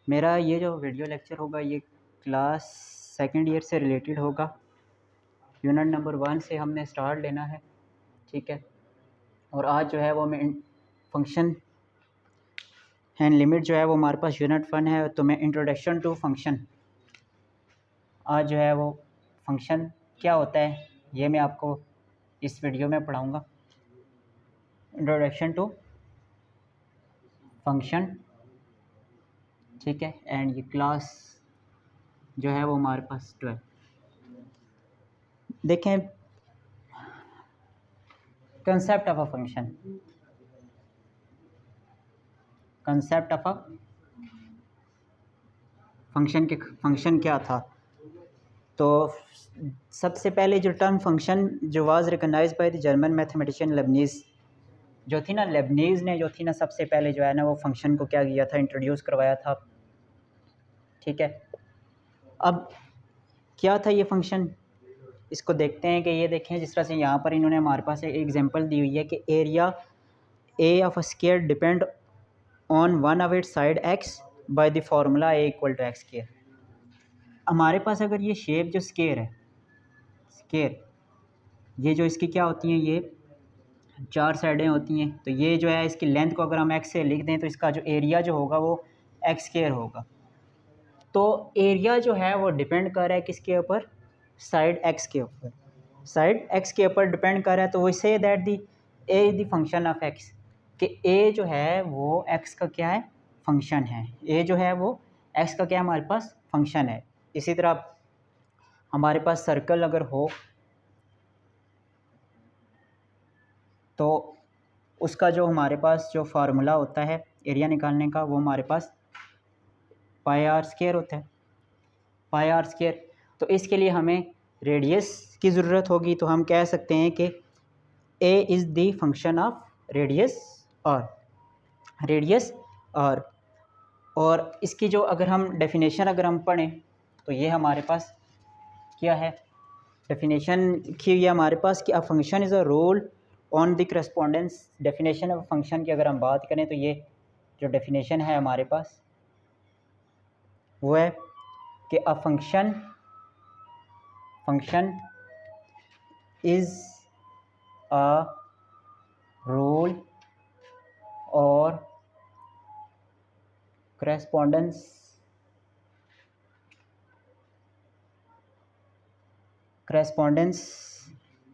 मेरा ये जो वीडियो लेक्चर होगा ये क्लास सेकंड ईयर से रिलेटेड होगा। यूनिट नंबर 1 से हमने स्टार्ट लेना है, ठीक है। और आज जो है वो मैं फंक्शन एंड लिमिट जो है वो हमारे पास यूनिट 1 है, तो मैं इंट्रोडक्शन टू फंक्शन आज जो है वो फंक्शन क्या होता है ये मैं आपको इस वीडियो में पढ़ाऊँगा। इंट्रोडक्शन टू फंक्शन, ठीक है। एंड ये क्लास जो है वो हमारे पास 12। देखें concept of a function, concept of a function क्या था। तो सबसे पहले जो टर्म फंक्शन जो was recognised by the German mathematician Leibniz जो थी ना, लेबनीज़ ने जो थी ना सबसे पहले जो है ना वो फंक्शन को क्या किया था, इंट्रोड्यूस करवाया था, ठीक है। अब क्या था ये फंक्शन, इसको देखते हैं कि ये देखें जिस तरह से यहाँ पर इन्होंने हमारे पास एक एग्जांपल दी हुई है कि area A of a square depend on one of its side x by the formula A equal to x square. हमारे पास अगर ये शेप जो स्क्वायर है, स्क्वायर ये जो इसकी क्या होती हैं, ये 4 साइडें होती हैं, तो ये जो है इसकी लेंथ को अगर हम एक्स से लिख दें तो इसका जो एरिया जो होगा वो एक्स स्क्वायर होगा। तो एरिया जो है वो डिपेंड कर रहा है किसके ऊपर, साइड एक्स के ऊपर, साइड एक्स के ऊपर डिपेंड कर रहा है। तो वो say that the A is the function of x, कि ए जो है वो एक्स का क्या है, फंक्शन है। ए जो है वो एक्स का क्या है, हमारे पास फंक्शन है। इसी तरह हमारे पास सर्कल अगर हो तो उसका जो हमारे पास जो फार्मूला होता है एरिया निकालने का वो हमारे पास पाई आर स्क्वायर होता है, पाई आर स्क्वायर। तो इसके लिए हमें रेडियस की ज़रूरत होगी, तो हम कह सकते हैं कि A is the function of radius और रेडियस और इसकी जो अगर हम डेफिनेशन अगर हम पढ़ें तो ये हमारे पास क्या है, डेफिनेशन की ये हमारे पास कि a function is a roll on the correspondence. Definition of function की अगर हम बात करें तो ये जो डेफिनेशन है हमारे पास वो है कि a function is a rule और correspondence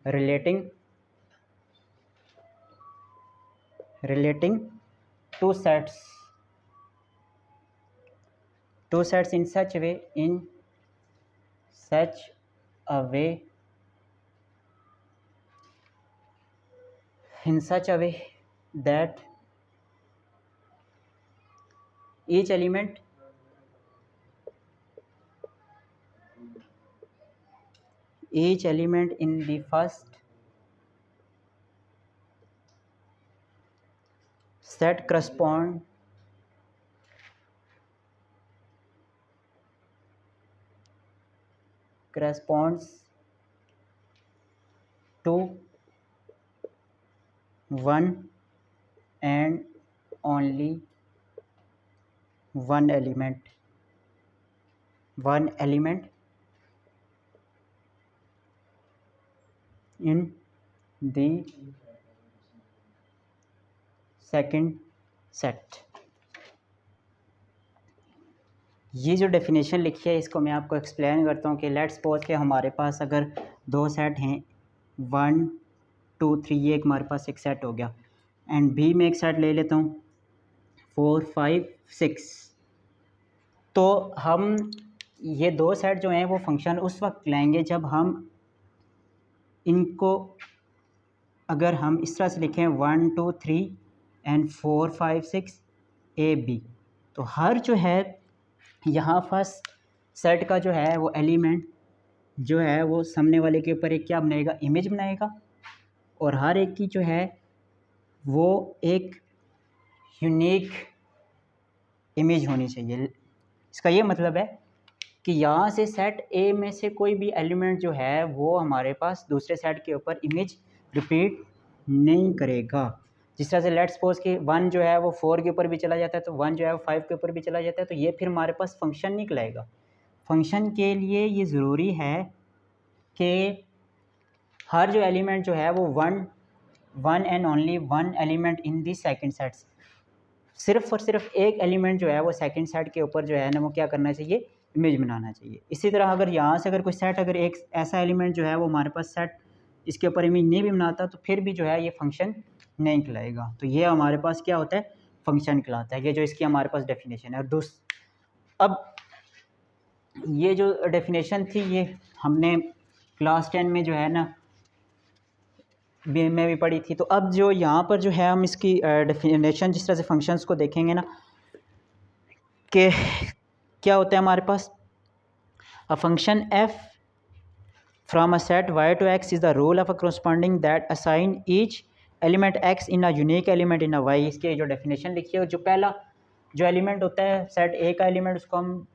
relating two sets in such a way that each element in the first set corresponds to one and only one element in the second set। ये जो definition लिखी है इसको मैं आपको explain करता हूँ कि लेट्स सपोज के हमारे पास अगर दो सेट हैं 1 2 3, ये एक हमारे पास एक सेट हो गया, एंड बी में एक सेट ले लेता हूँ 4 5 6। तो हम ये दो सेट जो हैं वो फंक्शन उस वक्त लाएंगे जब हम इनको अगर हम इस तरह से लिखें 1 2 3 एंड 4 5 6 ए बी, तो हर जो है यहाँ फर्स्ट सेट का जो है वो एलिमेंट जो है वो सामने वाले के ऊपर एक क्या बनाएगा, इमेज बनाएगा, और हर एक की जो है वो एक यूनिक इमेज होनी चाहिए। इसका ये मतलब है कि यहाँ से सेट ए में से कोई भी एलिमेंट जो है वो हमारे पास दूसरे सेट के ऊपर इमेज रिपीट नहीं करेगा। जिस तरह से लेट्स सपोज कि 1 जो है वो 4 के ऊपर भी चला जाता है, तो 1 जो है वो 5 के ऊपर भी चला जाता है, तो ये फिर हमारे पास फंक्शन निकलेगा। फंक्शन के लिए ये ज़रूरी है कि हर जो एलिमेंट जो है वो one and only one element in the second sets, सिर्फ और सिर्फ एक एलिमेंट जो है वो सेकंड सेट के ऊपर जो है ना वो क्या करना चाहिए, इमेज बनाना चाहिए। इसी तरह अगर यहाँ से अगर कोई सेट, अगर एक ऐसा एलिमेंट जो है वो हमारे पास सेट इसके ऊपर इमेज नहीं भी बनाता, तो फिर भी जो है ये फंक्शन नहीं कहलाएगा। तो ये हमारे पास क्या होता है, फंक्शन कहलाता है। ये जो इसकी हमारे पास डेफिनेशन है। और अब ये जो डेफिनेशन थी ये हमने क्लास 10 में जो है ना में भी पढ़ी थी। तो अब जो यहाँ पर जो है हम इसकी डेफिनेशन जिस तरह से फंक्शंस को देखेंगे ना कि क्या होता है हमारे पास, a function F from a set y to x is the rule of a corresponding that assign each element x in a unique element in a y। इसकी जो डेफिनेशन लिखी है, जो पहला जो एलिमेंट होता है सेट ए का एलिमेंट, उसको हम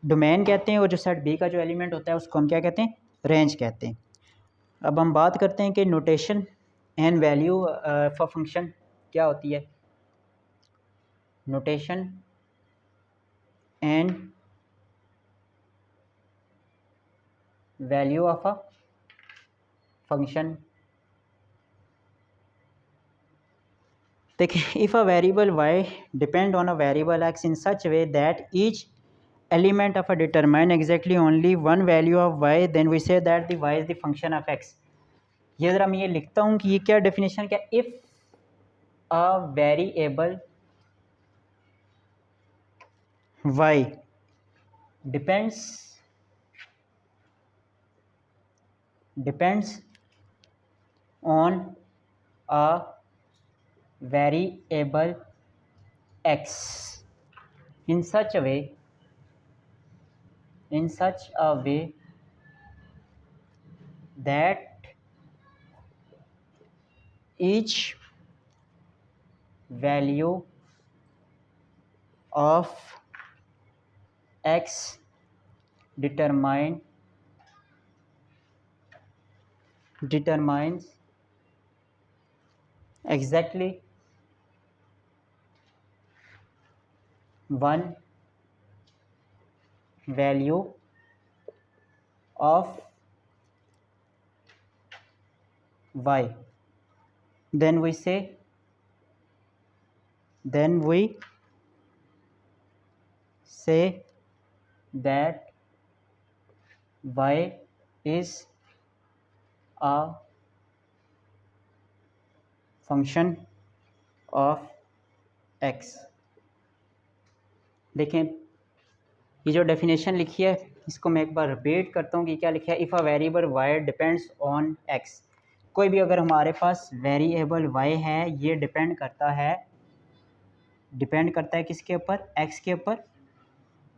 डोमेन कहते हैं, और जो सेट बी का जो एलिमेंट होता है उसको हम क्या कहते हैं, रेंज कहते हैं। अब हम बात करते हैं कि notation and value for function क्या होती है। Notation and value of a function. देखिए, if a variable y depend on a variable x in such way that each element of a determine exactly only one value of y, then we say that the y is the function of x। ये ज़रा मैं ये लिखता हूँ कि ये क्या definition क्या, if a variable y depends on a variable x in such a way that each value of x determines exactly one value of y, then we say that y is a function of x। देखें, ये जो definition लिखी है इसको मैं एक बार repeat करता हूँ कि क्या लिखा है। If a variable y depends on x, कोई भी अगर हमारे पास वेरिएबल y है, ये डिपेंड करता है किसके ऊपर, x के ऊपर।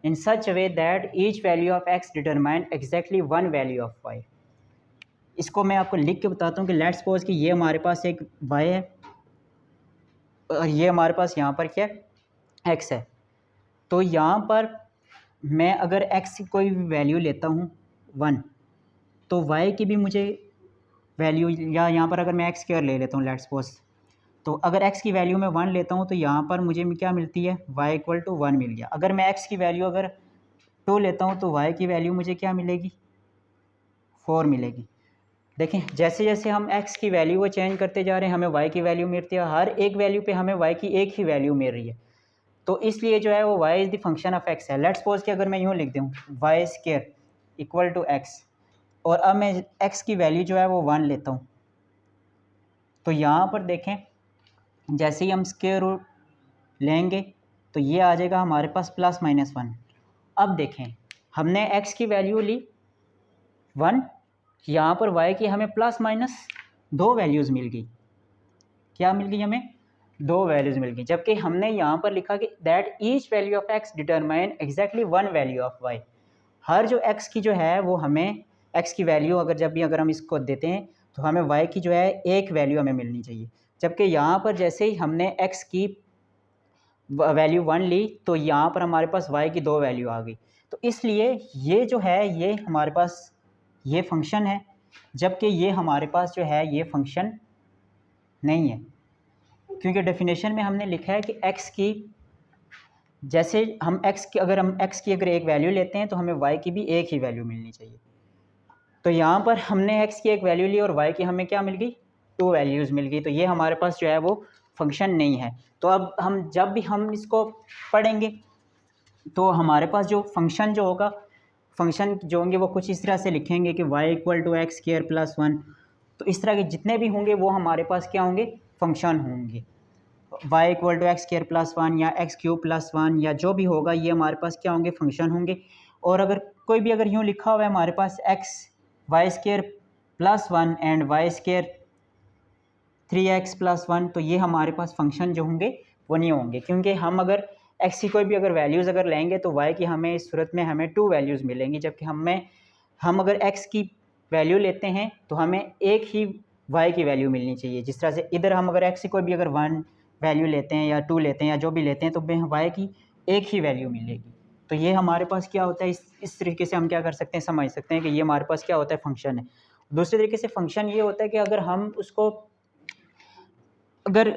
In such way that each value of x determine exactly one value of y। इसको मैं आपको लिख के बताता हूँ कि लेट्स सपोज कि ये हमारे पास एक y है और ये हमारे पास यहाँ पर क्या है, x है। तो यहाँ पर मैं अगर x की कोई भी वैल्यू लेता हूँ 1, तो y की भी मुझे वैल्यू, या यहाँ पर अगर मैं x स्क्वायर ले लेता हूँ लेट्स सपोज, तो अगर x की वैल्यू मैं 1 लेता हूँ तो यहाँ पर मुझे क्या मिलती है, y इक्वल टू 1 मिल गया। अगर मैं x की वैल्यू अगर 2 लेता हूँ तो y की वैल्यू मुझे क्या मिलेगी, 4 मिलेगी। देखें, जैसे जैसे हम x की वैल्यू को चेंज करते जा रहे हैं, हमें y की वैल्यू मिलती है, हर एक वैल्यू पे हमें y की एक ही वैल्यू मिल रही है। तो इसलिए जो है वो y is the function of x है। लेट्स सपोज कि अगर मैं यूँ लिख दूँ y square equal to x, और अब मैं x की वैल्यू जो है वो 1 लेता हूँ, तो यहाँ पर देखें जैसे ही हम स्क्वायर रूट लेंगे तो ये आ जाएगा हमारे पास +-1। अब देखें, हमने x की वैल्यू ली 1, यहाँ पर y की हमें +-2 वैल्यूज़ मिल गई। क्या मिल गई, हमें 2 वैल्यूज़ मिल गई। जबकि हमने यहाँ पर लिखा कि that each value of x determine exactly one value of y। हर जो x की जो है वो हमें x की वैल्यू अगर हम इसको देते हैं तो हमें y की जो है एक वैल्यू हमें मिलनी चाहिए। जबकि यहाँ पर जैसे ही हमने x की वैल्यू 1 ली तो यहाँ पर हमारे पास y की 2 वैल्यू आ गई। तो इसलिए ये जो है ये हमारे पास ये फंक्शन है, जबकि ये हमारे पास जो है ये फंक्शन नहीं है। क्योंकि डेफिनेशन में हमने लिखा है कि x की, जैसे हम x की, अगर हम x की अगर एक वैल्यू लेते हैं तो हमें y की भी एक ही वैल्यू मिलनी चाहिए। तो यहाँ पर हमने x की एक वैल्यू ली और y की हमें क्या मिल गई, 2 वैल्यूज़ मिल गई। तो ये हमारे पास जो है वो फंक्शन नहीं है। तो अब हम जब भी हम इसको पढ़ेंगे तो हमारे पास जो फंक्शन जो होगा, फंक्शन जो होंगे वो कुछ इस तरह से लिखेंगे कि y equal to x square plus 1। तो इस तरह के जितने भी होंगे वो हमारे पास क्या होंगे, फंक्शन होंगे। y equal to x square plus 1 या एक्स क्यूब प्लस 1 या जो भी होगा ये हमारे पास क्या होंगे, फंक्शन होंगे। और अगर कोई भी अगर यूँ लिखा हुआ है हमारे पास X Y square plus 1 and Y square 3x plus 1, तो ये हमारे पास फंक्शन जो होंगे वो नहीं होंगे, क्योंकि हम अगर x की कोई भी अगर वैल्यूज़ अगर लेंगे तो y की हमें इस सूरत में हमें 2 वैल्यूज़ मिलेंगी, जबकि हम अगर x की वैल्यू लेते हैं तो हमें एक ही y की वैल्यू मिलनी चाहिए। जिस तरह से इधर हम अगर x की कोई भी अगर 1 वैल्यू लेते हैं या 2 लेते हैं या जो भी लेते हैं तो y की एक ही वैल्यू मिलेगी। तो ये हमारे पास क्या होता है, इस तरीके से हम क्या कर सकते हैं, समझ सकते हैं कि ये हमारे पास क्या होता है, फंक्शन है। दूसरे तरीके से फंक्शन ये होता है कि अगर हम उसको, अगर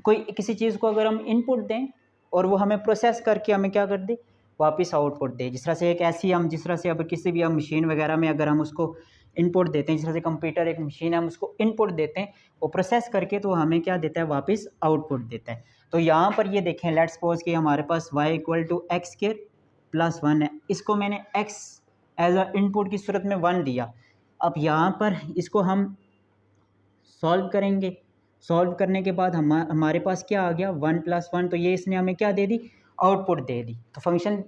कोई किसी चीज़ को अगर हम इनपुट दें और वो हमें प्रोसेस करके हमें क्या कर दे, वापस आउटपुट दे। जिस तरह से एक ऐसी हम, जिस तरह से अब किसी भी हम मशीन वगैरह में अगर हम उसको इनपुट देते हैं, जिस तरह से कंप्यूटर एक मशीन है, हम उसको इनपुट देते हैं, वो प्रोसेस करके तो हमें क्या देता है, वापस आउटपुट देता है। तो यहाँ पर ये देखें, लेट्स सपोज कि हमारे पास y equal to x square plus 1 है। इसको मैंने x एज अ इनपुट की सूरत में 1 दिया। अब यहाँ पर इसको हम सॉल्व करेंगे। सॉल्व करने के बाद हमारे पास क्या आ गया, 1 प्लस 1। तो ये इसने हमें क्या दे दी, आउटपुट दे दी। तो फंक्शन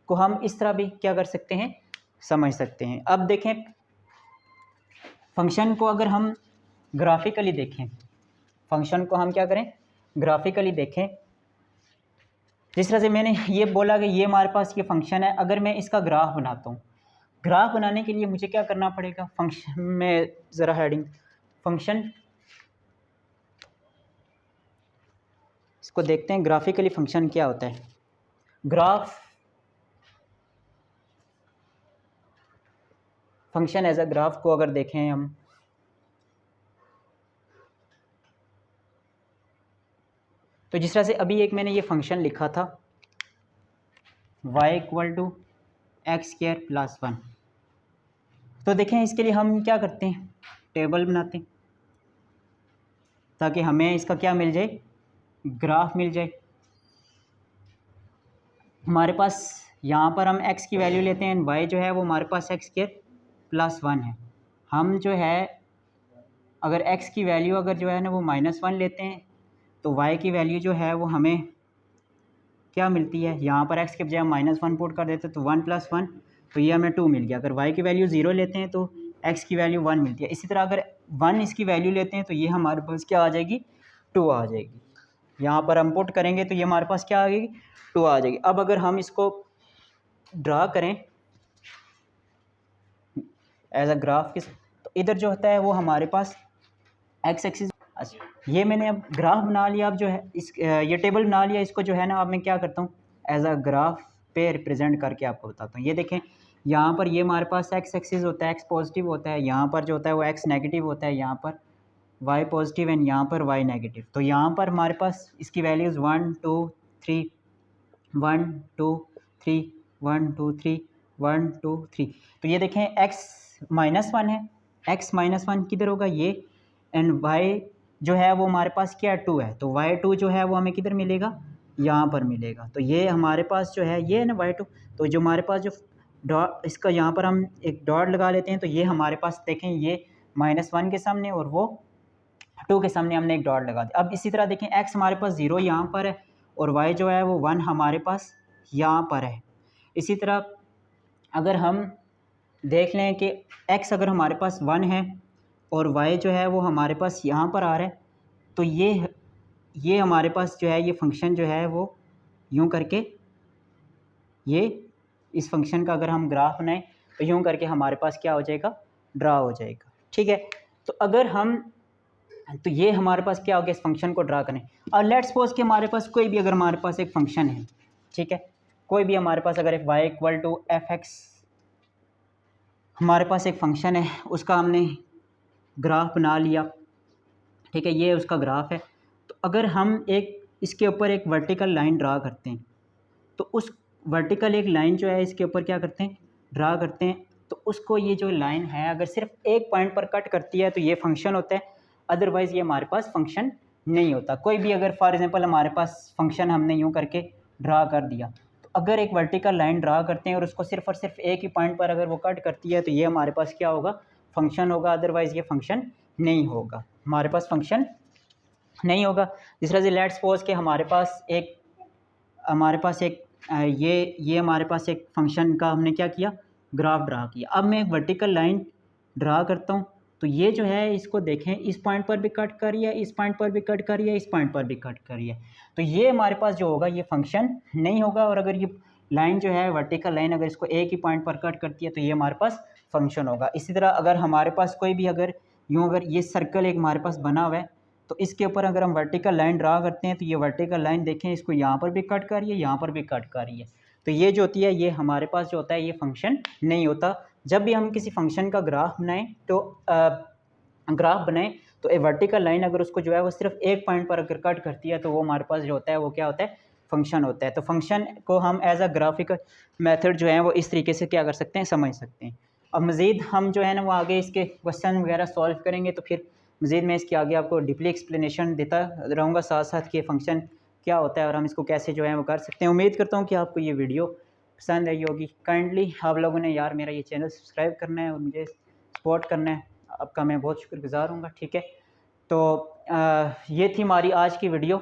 को हम इस तरह भी क्या कर सकते हैं, समझ सकते हैं। अब देखें, फंक्शन को अगर हम ग्राफिकली देखें, फंक्शन को हम क्या करें, ग्राफिकली देखें। जिस तरह से मैंने ये बोला कि ये हमारे पास ये फंक्शन है, अगर मैं इसका ग्राफ बनाता हूँ, ग्राफ बनाने के लिए मुझे क्या करना पड़ेगा, फंक्शन में ज़रा हेडिंग, फंक्शन इसको देखते हैं ग्राफिकली फंक्शन क्या होता है। Graph function as a graph को अगर देखें हम, तो जिस तरह से अभी एक मैंने ये फंक्शन लिखा था y equal to x square plus 1। तो देखें इसके लिए हम क्या करते हैं, टेबल बनाते हैं ताकि हमें इसका क्या मिल जाए, ग्राफ मिल जाए। हमारे पास यहाँ पर हम x की वैल्यू लेते हैं, y जो है वो हमारे पास एक्स स्क्वायर प्लस 1 है। हम जो है अगर x की वैल्यू अगर जो है ना वो -1 लेते हैं तो y की वैल्यू जो है वो हमें क्या मिलती है, यहाँ पर x के बजाय हम -1 पुट कर देते हैं तो 1 प्लस 1, तो ये हमें 2 मिल गया। अगर y की वैल्यू 0 लेते हैं तो x की वैल्यू 1 मिलती है। इसी तरह अगर 1 इसकी वैल्यू लेते हैं तो ये हमारे पास क्या आ जाएगी, 2 आ जाएगी। यहाँ पर हम पुट करेंगे तो ये हमारे पास क्या आ जाएगी, 2 आ जाएगी। अब अगर हम इसको ड्रा करें एज अ ग्राफ किस, तो इधर जो होता है वो हमारे पास एक्स एक्सिस। अच्छा, ये मैंने अब ग्राफ बना लिया। अब जो है ये टेबल बना लिया, इसको जो है ना अब मैं क्या करता हूँ, एज अ ग्राफ पे रिप्रेजेंट करके आपको बताता हूँ। ये देखें, यहाँ पर ये हमारे पास एक्स एक्सिस होता है, एक्स पॉजिटिव होता है, यहाँ पर जो होता है वो एक्स नेगेटिव होता है, यहाँ पर वाई पॉजिटिव एंड यहाँ पर वाई नेगेटिव। तो यहाँ पर हमारे पास इसकी वैल्यूज़ 1 2 3 1 2 3 1 2 3 1 2 3। तो ये देखें x-1 है, x-1 किधर होगा, ये, एंड y जो है वो हमारे पास क्या है, 2 है। तो y2 जो है वो हमें किधर मिलेगा, यहाँ पर मिलेगा। तो ये हमारे पास जो है ये है ना y2। तो जो हमारे पास जो डॉट, इसका यहाँ पर हम एक डॉट लगा लेते हैं, तो ये हमारे पास देखें ये -1 के सामने और वो 2 के सामने हमने एक डॉट लगा दिया। अब इसी तरह देखें x हमारे पास 0 यहाँ पर है और y जो है वो 1 हमारे पास यहाँ पर है। इसी तरह अगर हम देख लें कि x अगर हमारे पास 1 है और y जो है वो हमारे पास यहाँ पर आ रहा है, तो ये हमारे पास जो है ये फंक्शन जो है वो यूँ करके, ये इस फंक्शन का अगर हम ग्राफ बनाएं तो यूँ करके हमारे पास क्या हो जाएगा, ड्रा हो जाएगा। ठीक है, तो अगर हम, तो ये हमारे पास क्या हो गया, इस फंक्शन को ड्रा करें। और लेट्स सपोज कि हमारे पास कोई भी अगर हमारे पास एक फंक्शन है, ठीक है, कोई भी हमारे पास अगर y equal to f x हमारे पास एक फंक्शन है, उसका हमने ग्राफ बना लिया, ठीक है, ये उसका ग्राफ है। तो अगर हम एक इसके ऊपर एक वर्टिकल लाइन ड्रा करते हैं, तो उस वर्टिकल एक लाइन जो है इसके ऊपर क्या करते हैं, ड्रा करते हैं, तो उसको ये जो लाइन है अगर सिर्फ एक पॉइंट पर कट करती है तो ये फंक्शन होता है, अदरवाइज़ ये हमारे पास फंक्शन नहीं होता। कोई भी अगर फॉर एग्जांपल हमारे पास फंक्शन हमने यूँ करके ड्रा कर दिया, तो अगर एक वर्टिकल लाइन ड्रा करते हैं और उसको सिर्फ और सिर्फ एक ही पॉइंट पर अगर वो कट करती है तो ये हमारे पास क्या होगा, फंक्शन होगा, अदरवाइज़ ये फंक्शन नहीं होगा, हमारे पास फंक्शन नहीं होगा। जिस तरह से लेट्स सपोज कि हमारे पास एक ये हमारे पास एक फंक्शन का हमने क्या किया, ग्राफ ड्रा किया। अब मैं एक वर्टिकल लाइन ड्रा करता हूँ, तो ये जो है इसको देखें, इस पॉइंट पर भी कट कर रही है, इस पॉइंट पर भी कट कर रही है, इस पॉइंट पर भी कट कर रही है, तो ये हमारे पास जो होगा ये फंक्शन नहीं होगा। और अगर ये लाइन जो है वर्टिकल लाइन अगर इसको एक ही पॉइंट पर कट करती है तो ये हमारे पास फंक्शन होगा। इसी तरह अगर हमारे पास कोई भी अगर ये सर्कल एक हमारे पास बना हुआ है, तो इसके ऊपर अगर हम वर्टिकल लाइन ड्रा करते हैं तो ये वर्टिकल लाइन देखें, इसको यहाँ पर भी कट कर रही है, यहाँ पर भी कट कर रही है, तो ये जो होती है ये हमारे पास जो होता है ये फंक्शन नहीं होता। जब भी हम किसी फंक्शन का ग्राफ बनाएं तो एक वर्टिकल लाइन अगर उसको जो है वो सिर्फ एक पॉइंट पर अगर कट करती है तो वो हमारे पास जो होता है वो क्या होता है, फंक्शन होता है। तो फंक्शन को हम एज अ ग्राफिकल मेथड जो है वो इस तरीके से क्या कर सकते हैं, समझ सकते हैं। अब मज़ीद हम जो है ना वो आगे इसके क्वेश्चन वगैरह सॉल्व करेंगे, तो फिर मज़ीद मैं इसके आगे आपको डीपली एक्सप्लेनेशन देता रहूँगा, साथ साथ कि फंक्शन क्या होता है और हम इसको कैसे जो है वो कर सकते हैं। उम्मीद करता हूँ कि आपको ये वीडियो पसंद आई होगी। काइंडली आप लोगों ने यार मेरा ये चैनल सब्सक्राइब करना है और मुझे सपोर्ट करना है, आपका मैं बहुत शुक्रगुज़ार हूँगा। ठीक है, तो ये थी हमारी आज की वीडियो।